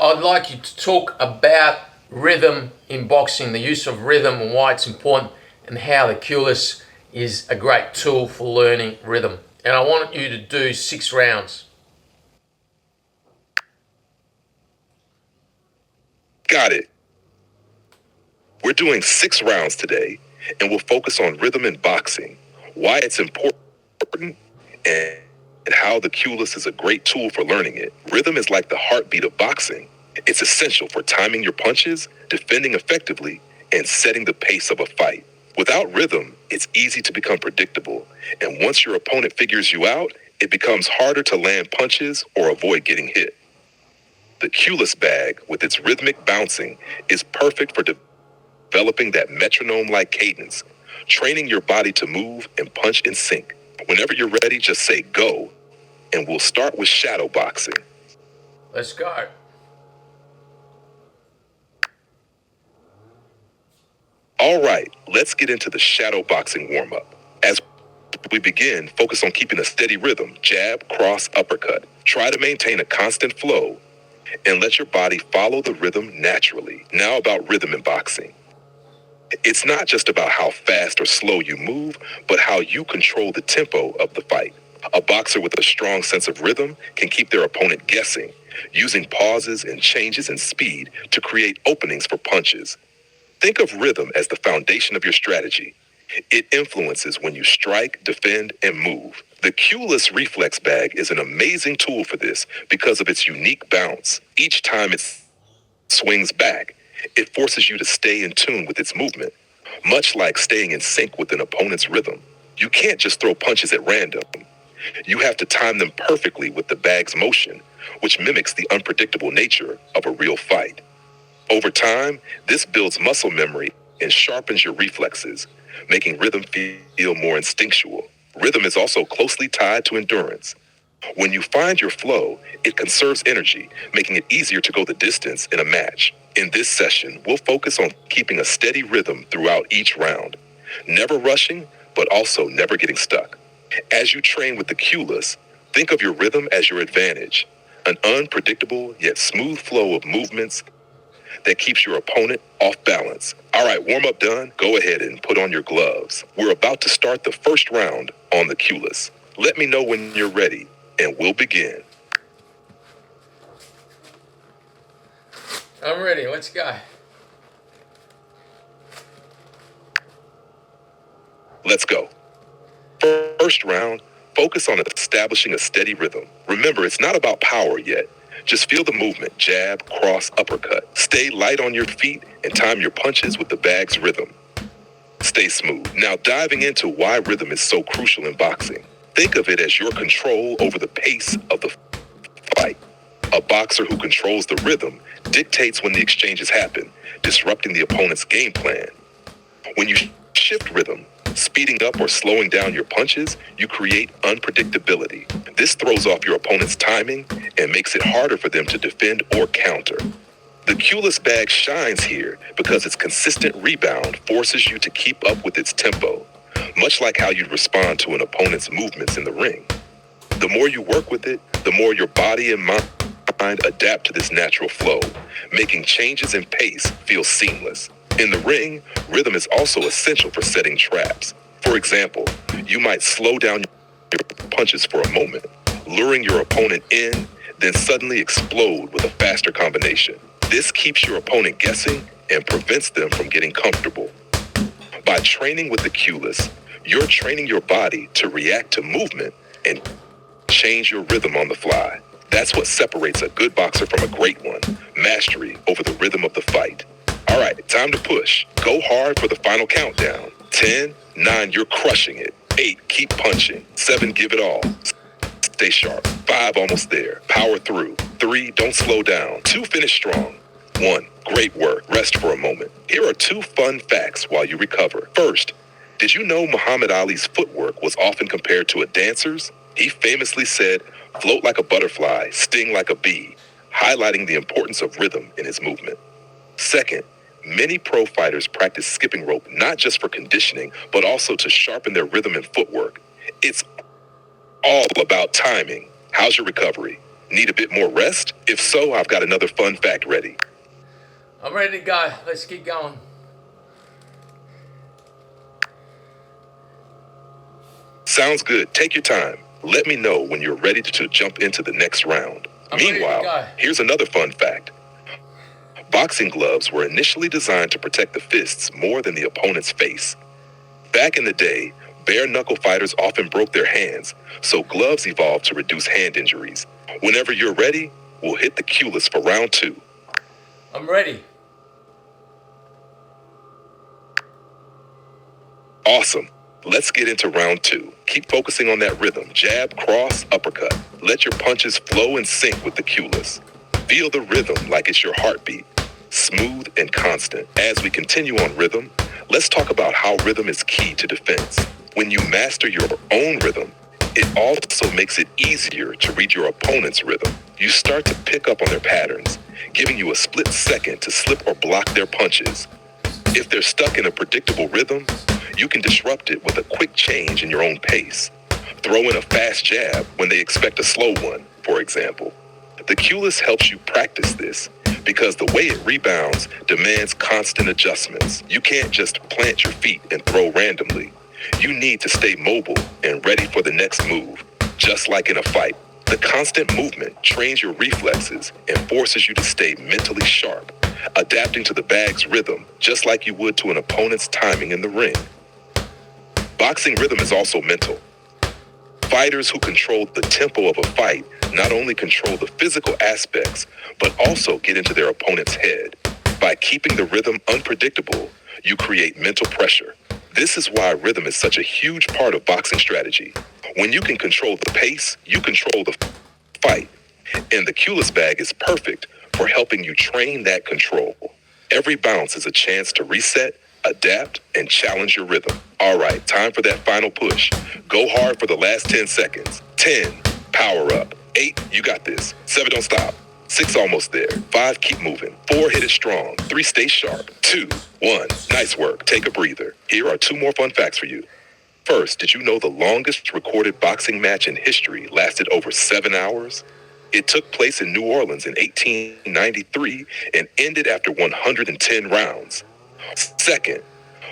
I'd like you to talk about rhythm in boxing, the use of rhythm and why it's important, and how the Kewlus is a great tool for learning rhythm. And I want you to do 6 rounds. Got it. We're doing 6 rounds today, and we'll focus on rhythm in boxing, why it's important, and how the Kewlus is a great tool for learning it. Rhythm is like the heartbeat of boxing. It's essential for timing your punches, defending effectively, and setting the pace of a fight. Without rhythm, it's easy to become predictable, and once your opponent figures you out, it becomes harder to land punches or avoid getting hit. The Kewlus bag, with its rhythmic bouncing, is perfect for developing that metronome-like cadence, training your body to move and punch in sync. Whenever you're ready, just say go, and we'll start with shadow boxing. Let's go. All right, let's get into the shadow boxing warm-up. As we begin, focus on keeping a steady rhythm, jab, cross, uppercut. Try to maintain a constant flow and let your body follow the rhythm naturally. Now about rhythm in boxing. It's not just about how fast or slow you move, but how you control the tempo of the fight. A boxer with a strong sense of rhythm can keep their opponent guessing, using pauses and changes in speed to create openings for punches. Think of rhythm as the foundation of your strategy. It influences when you strike, defend, and move. The Kewlus reflex bag is an amazing tool for this because of its unique bounce. Each time it swings back, it forces you to stay in tune with its movement, much like staying in sync with an opponent's rhythm. You can't just throw punches at random. You have to time them perfectly with the bag's motion, which mimics the unpredictable nature of a real fight. Over time, this builds muscle memory and sharpens your reflexes, making rhythm feel more instinctual. Rhythm is also closely tied to endurance. When you find your flow, it conserves energy, making it easier to go the distance in a match. In this session, we'll focus on keeping a steady rhythm throughout each round, never rushing, but also never getting stuck. As you train with the Kewlus, think of your rhythm as your advantage, an unpredictable yet smooth flow of movements that keeps your opponent off balance. All right, warm up done. Go ahead and put on your gloves. We're about to start the first round on the Kewlus. Let me know when you're ready, and we'll begin. I'm ready. Let's go. Let's go. First round, focus on establishing a steady rhythm. Remember, it's not about power yet. Just feel the movement, jab, cross, uppercut. Stay light on your feet and time your punches with the bag's rhythm. Stay smooth. Now diving into why rhythm is so crucial in boxing. Think of it as your control over the pace of the fight. A boxer who controls the rhythm dictates when the exchanges happen, disrupting the opponent's game plan. When you shift rhythm, speeding up or slowing down your punches, you create unpredictability. This throws off your opponent's timing and makes it harder for them to defend or counter. The Kewlus bag shines here because its consistent rebound forces you to keep up with its tempo, much like how you'd respond to an opponent's movements in the ring. The more you work with it, the more your body and mind adapt to this natural flow, making changes in pace feel seamless. In the ring, rhythm is also essential for setting traps. For example, you might slow down your punches for a moment, luring your opponent in, then suddenly explode with a faster combination. This keeps your opponent guessing and prevents them from getting comfortable. By training with the Kewlus, you're training your body to react to movement and change your rhythm on the fly. That's what separates a good boxer from a great one, mastery over the rhythm of the fight. All right, time to push. Go hard for the final countdown. 10, 9, you're crushing it. 8, keep punching. 7, give it all. Stay sharp. 5, almost there. Power through. 3, don't slow down. 2, finish strong. 1, great work. Rest for a moment. Here are 2 fun facts while you recover. First, did you know Muhammad Ali's footwork was often compared to a dancer's? He famously said, "Float like a butterfly, sting like a bee," highlighting the importance of rhythm in his movement. Second, many pro fighters practice skipping rope not just for conditioning, but also to sharpen their rhythm and footwork. It's all about timing. How's your recovery? Need a bit more rest? If so, I've got another fun fact ready. I'm ready to go. Let's keep going. Sounds good. Take your time. Let me know when you're ready to jump into the next round. I'm ready to Meanwhile, go. here's another fun fact. Boxing gloves were initially designed to protect the fists more than the opponent's face. Back in the day, bare-knuckle fighters often broke their hands, so gloves evolved to reduce hand injuries. Whenever you're ready, we'll hit the Kewlus for round 2. I'm ready. Awesome. Let's get into round 2. Keep focusing on that rhythm. Jab, cross, uppercut. Let your punches flow and sync with the Kewlus. Feel the rhythm like it's your heartbeat. Smooth and constant. As we continue on rhythm, let's talk about how rhythm is key to defense. When you master your own rhythm, it also makes it easier to read your opponent's rhythm. You start to pick up on their patterns, giving you a split second to slip or block their punches. If they're stuck in a predictable rhythm, you can disrupt it with a quick change in your own pace. Throw in a fast jab when they expect a slow one, for example. The Kewlus helps you practice this because the way it rebounds demands constant adjustments. You can't just plant your feet and throw randomly. You need to stay mobile and ready for the next move. Just like in a fight, the constant movement trains your reflexes and forces you to stay mentally sharp, adapting to the bag's rhythm just like you would to an opponent's timing in the ring. Boxing rhythm is also mental. Fighters who control the tempo of a fight not only control the physical aspects, but also get into their opponent's head. By keeping the rhythm unpredictable, you create mental pressure. This is why rhythm is such a huge part of boxing strategy. When you can control the pace, you control the fight. And the Kewlus bag is perfect for helping you train that control. Every bounce is a chance to reset, adapt, and challenge your rhythm. All right, time for that final push. Go hard for the last 10 seconds. 10, power up. 8, you got this. 7, don't stop. 6, almost there. 5, keep moving. 4, hit it strong. 3, stay sharp. 2, 1, nice work. Take a breather. Here are 2 more fun facts for you. First, did you know the longest recorded boxing match in history lasted over 7 hours? It took place in New Orleans in 1893 and ended after 110 rounds. Second,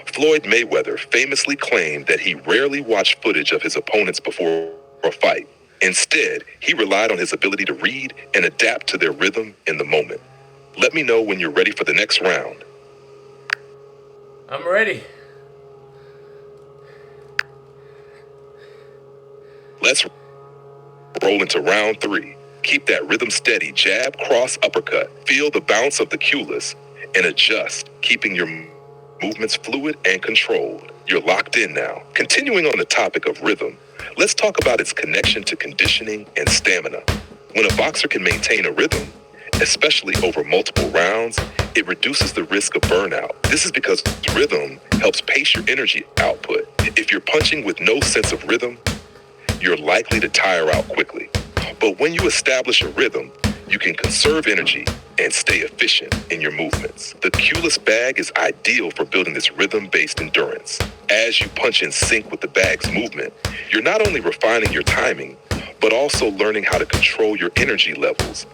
Floyd Mayweather famously claimed that he rarely watched footage of his opponents before a fight. Instead, he relied on his ability to read and adapt to their rhythm in the moment. Let me know when you're ready for the next round. I'm ready. Let's roll into round 3. Keep that rhythm steady. Jab, cross, uppercut. Feel the bounce of the Kewlus and adjust, keeping your movements fluid and controlled. You're locked in now. Continuing on the topic of rhythm, let's talk about its connection to conditioning and stamina. When a boxer can maintain a rhythm, especially over multiple rounds, it reduces the risk of burnout. This is because rhythm helps pace your energy output. If you're punching with no sense of rhythm, you're likely to tire out quickly. But when you establish a rhythm, you can conserve energy and stay efficient in your movements. The Kewlus bag is ideal for building this rhythm-based endurance. As you punch in sync with the bag's movement, you're not only refining your timing, but also learning how to control your energy levels.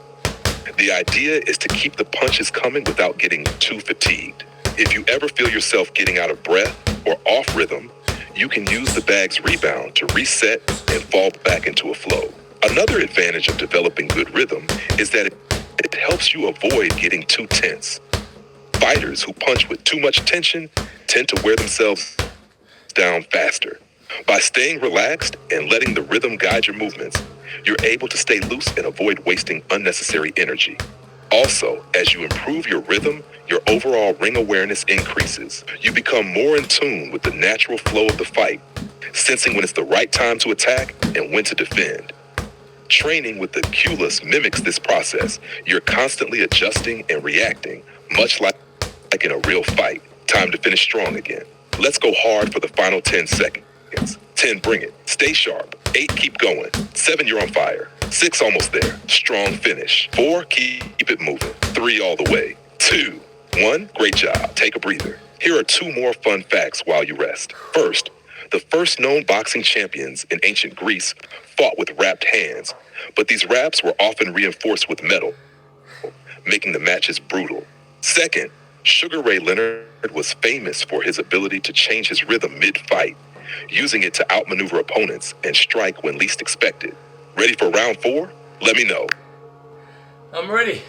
The idea is to keep the punches coming without getting too fatigued. If you ever feel yourself getting out of breath or off rhythm, you can use the bag's rebound to reset and fall back into a flow. Another advantage of developing good rhythm is that it helps you avoid getting too tense. Fighters who punch with too much tension tend to wear themselves down faster. By staying relaxed and letting the rhythm guide your movements, you're able to stay loose and avoid wasting unnecessary energy. Also, as you improve your rhythm, your overall ring awareness increases. You become more in tune with the natural flow of the fight, sensing when it's the right time to attack and when to defend. Training with the Kewlus mimics this process. You're constantly adjusting and reacting, much like in a real fight. Time to finish strong again. Let's go hard for the final 10 seconds. 10, bring it. Stay sharp. 8, keep going. 7, you're on fire. 6, almost there. Strong finish. 4, keep it moving. 3, all the way. 2, 1, great job. Take a breather. Here are 2 more fun facts while you rest. First, The first known boxing champions in ancient Greece fought with wrapped hands, but these wraps were often reinforced with metal, making the matches brutal. Second, Sugar Ray Leonard was famous for his ability to change his rhythm mid-fight, using it to outmaneuver opponents and strike when least expected. Ready for round 4? Let me know. I'm ready.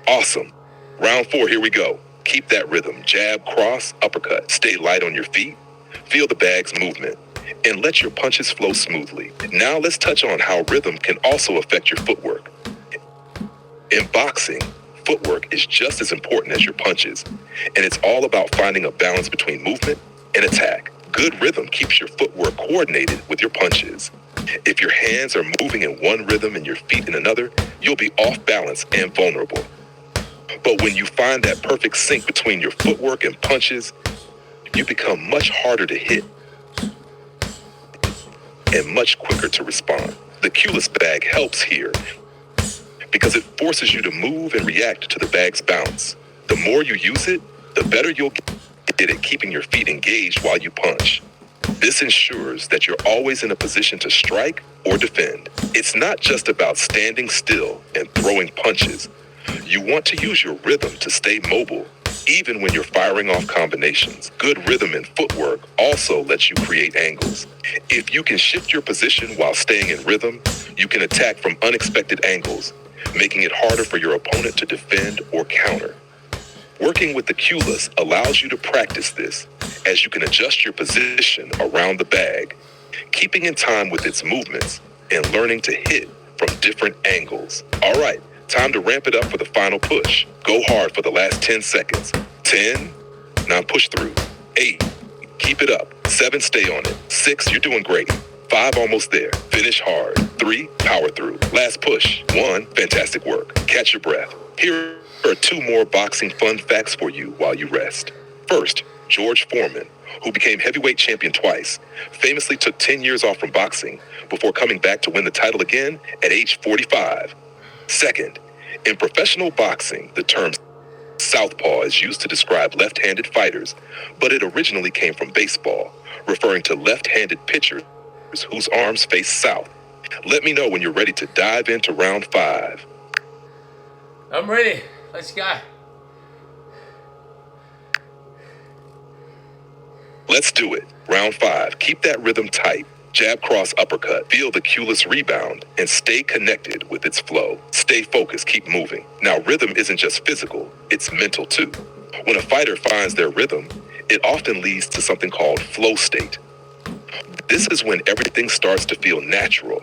Awesome. Round 4, here we go. Keep that rhythm. Jab, cross, uppercut. Stay light on your feet. Feel the bag's movement. And let your punches flow smoothly. Now let's touch on how rhythm can also affect your footwork. In boxing, footwork is just as important as your punches, and it's all about finding a balance between movement and attack. Good rhythm keeps your footwork coordinated with your punches. If your hands are moving in one rhythm and your feet in another, you'll be off balance and vulnerable. But when you find that perfect sync between your footwork and punches, you become much harder to hit and much quicker to respond. The Kewlus bag helps here because it forces you to move and react to the bag's bounce. The more you use it, the better you'll get at keeping your feet engaged while you punch. This ensures that you're always in a position to strike or defend. It's not just about standing still and throwing punches. You want to use your rhythm to stay mobile, even when you're firing off combinations. Good rhythm and footwork also lets you create angles. If you can shift your position while staying in rhythm, you can attack from unexpected angles, making it harder for your opponent to defend or counter. Working with the Kewlus allows you to practice this, as you can adjust your position around the bag, keeping in time with its movements and learning to hit from different angles. All right, time to ramp it up for the final push. Go hard for the last 10 seconds. 10, now push through. 8, keep it up. 7, stay on it. 6, you're doing great. 5, almost there. Finish hard. 3, power through. Last push. 1, fantastic work. Catch your breath. Here are 2 more boxing fun facts for you while you rest. First, George Foreman, who became heavyweight champion twice, famously took 10 years off from boxing before coming back to win the title again at age 45. Second, in professional boxing, the term southpaw is used to describe left-handed fighters, but it originally came from baseball, referring to left-handed pitchers whose arms face south. Let me know when you're ready to dive into round 5. I'm ready. Let's go. Let's do it. Round 5. Keep that rhythm tight. Jab, cross, uppercut. Feel the Kewlus rebound and stay connected with its flow. Stay focused, keep moving. Now, rhythm isn't just physical, it's mental too. When a fighter finds their rhythm, it often leads to something called flow state. This is when everything starts to feel natural.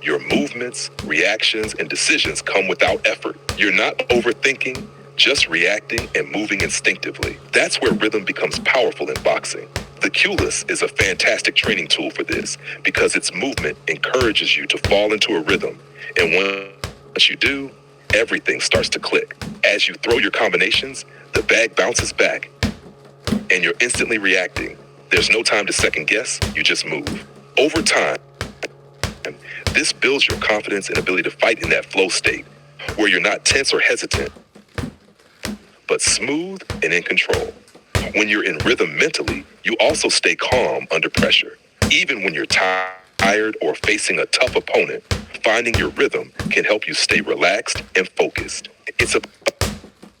Your movements, reactions, and decisions come without effort. You're not overthinking, just reacting and moving instinctively. That's where rhythm becomes powerful in boxing. The Kewlus is a fantastic training tool for this because its movement encourages you to fall into a rhythm. And once you do, everything starts to click. As you throw your combinations, the bag bounces back and you're instantly reacting. There's no time to second guess, you just move. Over time, this builds your confidence and ability to fight in that flow state, where you're not tense or hesitant, but smooth and in control. When you're in rhythm mentally, you also stay calm under pressure. Even when you're tired or facing a tough opponent, finding your rhythm can help you stay relaxed and focused. It's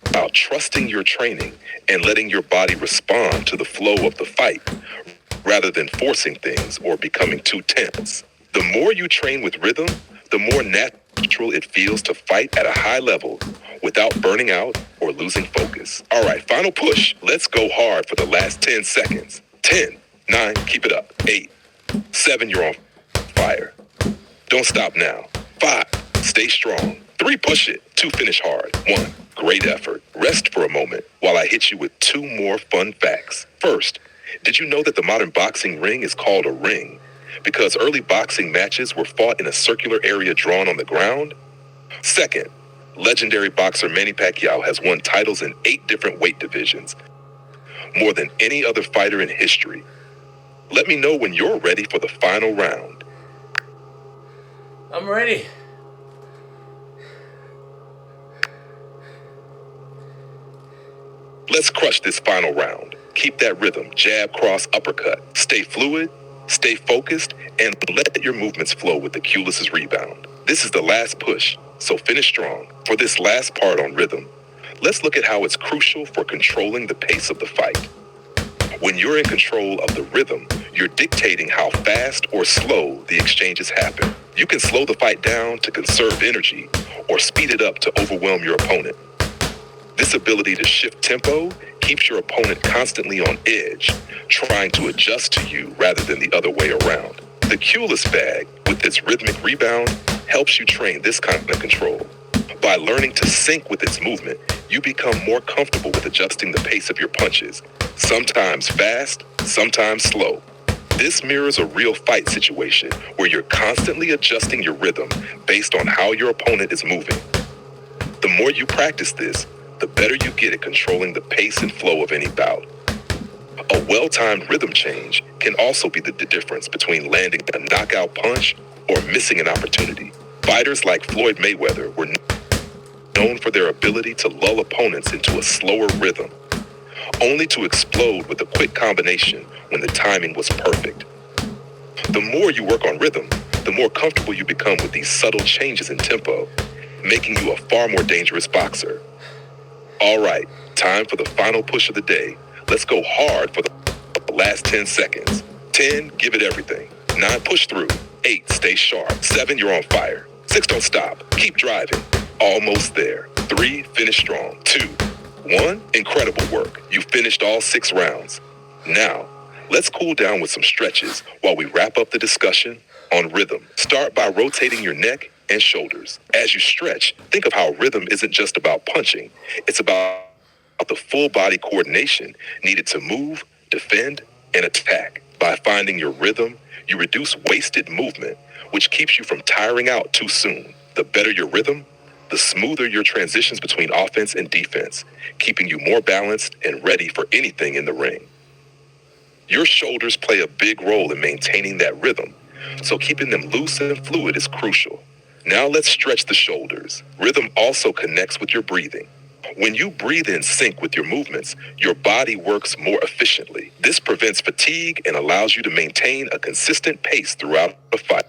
about trusting your training and letting your body respond to the flow of the fight, rather than forcing things or becoming too tense. The more you train with rhythm, the more natural it feels to fight at a high level without burning out or losing focus. All right, final push. Let's go hard for the last 10 seconds. 10, 9, keep it up. 8, 7, you're on fire. Don't stop now. 5, stay strong. 3, push it. 2, finish hard. 1, great effort. Rest for a moment while I hit you with 2 more fun facts. First, did you know that the modern boxing ring is called a ring because early boxing matches were fought in a circular area drawn on the ground? Second, legendary boxer Manny Pacquiao has won titles in 8 different weight divisions, more than any other fighter in history. Let me know when you're ready for the final round. I'm ready. Let's crush this final round. Keep that rhythm, jab, cross, uppercut. Stay fluid, stay focused, and let your movements flow with the Kewlus' rebound. This is the last push, so finish strong. For this last part on rhythm, let's look at how it's crucial for controlling the pace of the fight. When you're in control of the rhythm, you're dictating how fast or slow the exchanges happen. You can slow the fight down to conserve energy or speed it up to overwhelm your opponent. This ability to shift tempo keeps your opponent constantly on edge, trying to adjust to you rather than the other way around. The Kewlus bag, with its rhythmic rebound, helps you train this kind of control. By learning to sync with its movement, you become more comfortable with adjusting the pace of your punches, sometimes fast, sometimes slow. This mirrors a real fight situation where you're constantly adjusting your rhythm based on how your opponent is moving. The more you practice this, the better you get at controlling the pace and flow of any bout. A well-timed rhythm change can also be the difference between landing a knockout punch or missing an opportunity. Fighters like Floyd Mayweather were known for their ability to lull opponents into a slower rhythm, only to explode with a quick combination when the timing was perfect. The more you work on rhythm, the more comfortable you become with these subtle changes in tempo, making you a far more dangerous boxer. All right, time for the final push of the day. Let's go hard for the last 10 seconds. 10, give it everything. 9, push through. 8, stay sharp. 7, you're on fire. 6, don't stop. Keep driving. Almost there. 3, finish strong. 2, 1, incredible work. You finished all 6 rounds. Now, let's cool down with some stretches while we wrap up the discussion on rhythm. Start by rotating your neck and shoulders. As you stretch, think of how rhythm isn't just about punching. It's about the full body coordination needed to move, defend, and attack. By finding your rhythm, you reduce wasted movement, which keeps you from tiring out too soon. The better your rhythm, the smoother your transitions between offense and defense, keeping you more balanced and ready for anything in the ring. Your shoulders play a big role in maintaining that rhythm, so keeping them loose and fluid is crucial. Now let's stretch the shoulders. Rhythm also connects with your breathing. When you breathe in sync with your movements, your body works more efficiently. This prevents fatigue and allows you to maintain a consistent pace throughout the fight.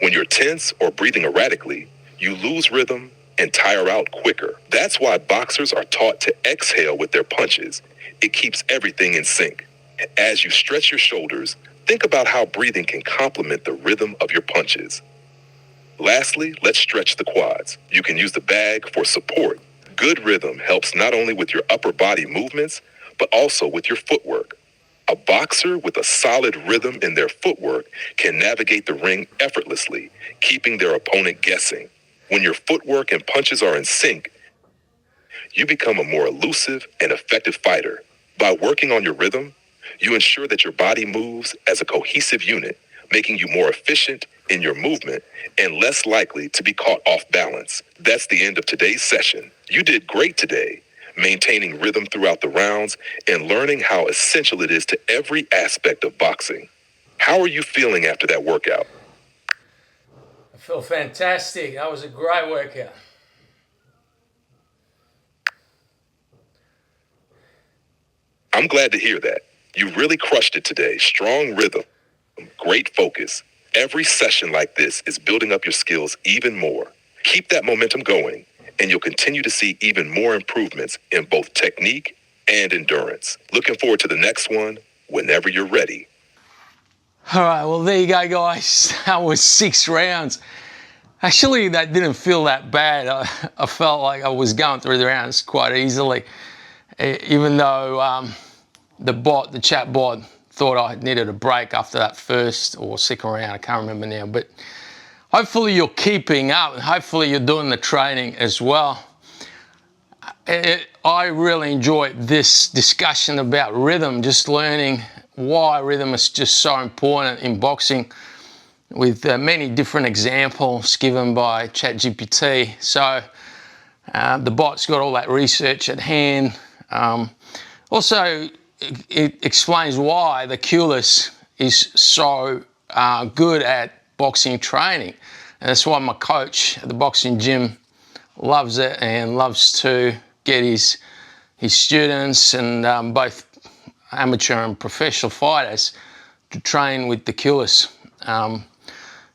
When you're tense or breathing erratically, you lose rhythm and tire out quicker. That's why boxers are taught to exhale with their punches. It keeps everything in sync. As you stretch your shoulders, think about how breathing can complement the rhythm of your punches. Lastly, let's stretch the quads. You can use the bag for support. Good rhythm helps not only with your upper body movements, but also with your footwork. A boxer with a solid rhythm in their footwork can navigate the ring effortlessly, keeping their opponent guessing. When your footwork and punches are in sync, you become a more elusive and effective fighter. By working on your rhythm, you ensure that your body moves as a cohesive unit, making you more efficient in your movement and less likely to be caught off balance. That's the end of today's session. You did great today, maintaining rhythm throughout the rounds and learning how essential it is to every aspect of boxing. How are you feeling after that workout? I feel fantastic. That was a great workout. I'm glad to hear that. You really crushed it today. Strong rhythm, great focus. Every session like this is building up your skills even more. Keep that momentum going, and you'll continue to see even more improvements in both technique and endurance. Looking forward to the next one whenever you're ready. All right, well, there you go, guys. That was 6 rounds. Actually, that didn't feel that bad. I felt like I was going through the rounds quite easily, even though the chat bot thought I needed a break after that first or second round. I can't remember now, but hopefully you're keeping up and hopefully you're doing the training as well. I really enjoyed this discussion about rhythm, just learning why rhythm is just so important in boxing, with many different examples given by ChatGPT. So the bot's got all that research at hand. Also, it explains why the Kewlus is so good at boxing training. And that's why my coach at the boxing gym loves it and loves to get his his students and both amateur and professional fighters to train with the Kewlus.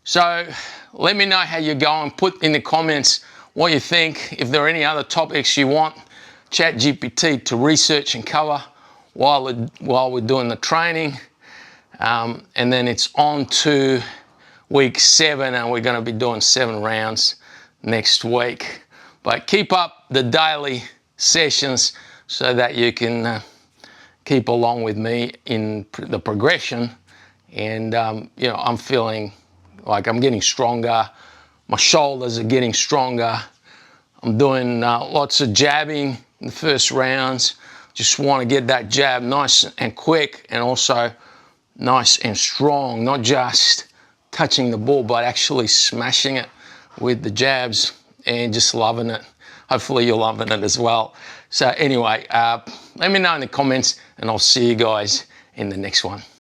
So let me know how you're going. Put in the comments what you think. If there are any other topics you want ChatGPT to research and cover while we're doing the training. And then it's on to week 7, and we're going to be doing 7 rounds next week. But keep up the daily sessions so that you can keep along with me in the progression. And you know, I'm feeling like I'm getting stronger. My shoulders are getting stronger. I'm doing lots of jabbing in the first rounds. Just want to get that jab nice and quick, and also nice and strong, not just touching the ball, but actually smashing it with the jabs, and just loving it. Hopefully you're loving it as well. So anyway, let me know in the comments, and I'll see you guys in the next one.